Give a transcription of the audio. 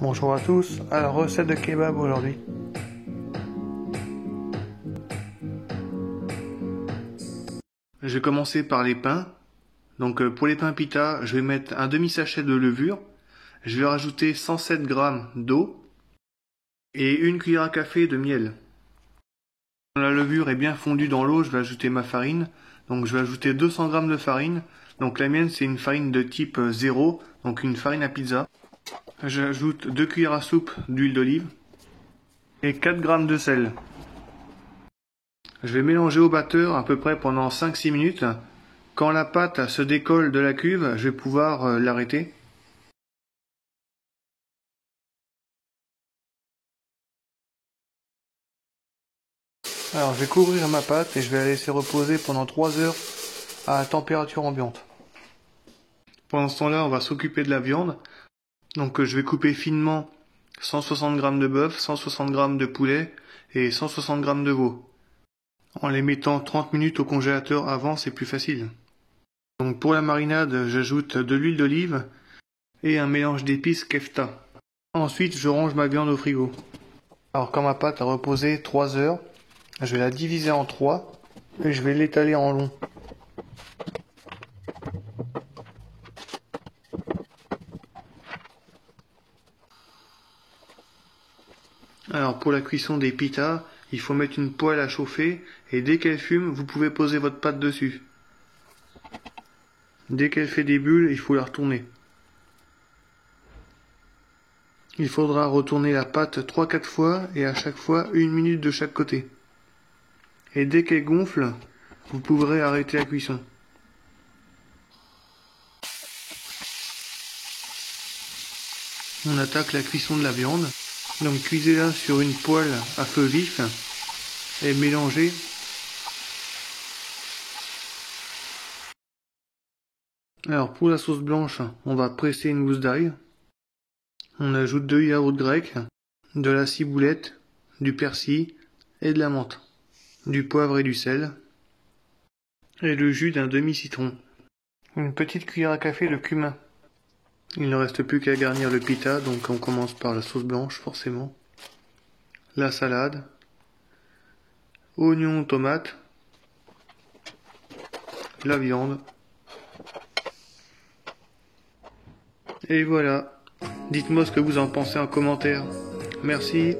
Bonjour à tous, alors recette de kebab aujourd'hui. Je vais commencer par les pains. Donc pour les pains pita, je vais mettre un demi-sachet de levure. Je vais rajouter 107 g d'eau et une cuillère à café de miel. Quand la levure est bien fondue dans l'eau, je vais ajouter ma farine. Donc je vais ajouter 200 g de farine. Donc la mienne c'est une farine de type 0, donc une farine à pizza. J'ajoute 2 cuillères à soupe d'huile d'olive et 4 g de sel. Je vais mélanger au batteur à peu près pendant 5-6 minutes. Quand la pâte se décolle de la cuve, je vais pouvoir l'arrêter. Alors je vais couvrir ma pâte et je vais la laisser reposer pendant 3 heures à température ambiante. Pendant ce temps-là, on va s'occuper de la viande. Donc je vais couper finement 160 g de bœuf, 160 g de poulet et 160 g de veau. En les mettant 30 minutes au congélateur avant, c'est plus facile. Donc pour la marinade, j'ajoute de l'huile d'olive et un mélange d'épices kefta. Ensuite, je range ma viande au frigo. Alors quand ma pâte a reposé 3 heures, je vais la diviser en 3 et je vais l'étaler en long. Alors pour la cuisson des pitas, il faut mettre une poêle à chauffer et dès qu'elle fume, vous pouvez poser votre pâte dessus. Dès qu'elle fait des bulles, il faut la retourner. Il faudra retourner la pâte 3-4 fois et à chaque fois 1 minute de chaque côté. Et dès qu'elle gonfle, vous pourrez arrêter la cuisson. On attaque la cuisson de la viande. Donc cuisez-la sur une poêle à feu vif et mélangez. Alors pour la sauce blanche, on va presser une gousse d'ail. On ajoute 2 yaourts grecs, de la ciboulette, du persil et de la menthe, du poivre et du sel, et le jus d'un demi-citron. Une petite cuillère à café de cumin. Il ne reste plus qu'à garnir le pita, donc on commence par la sauce blanche forcément. La salade, oignons, tomates, la viande. Et voilà. Dites-moi ce que vous en pensez en commentaire. Merci.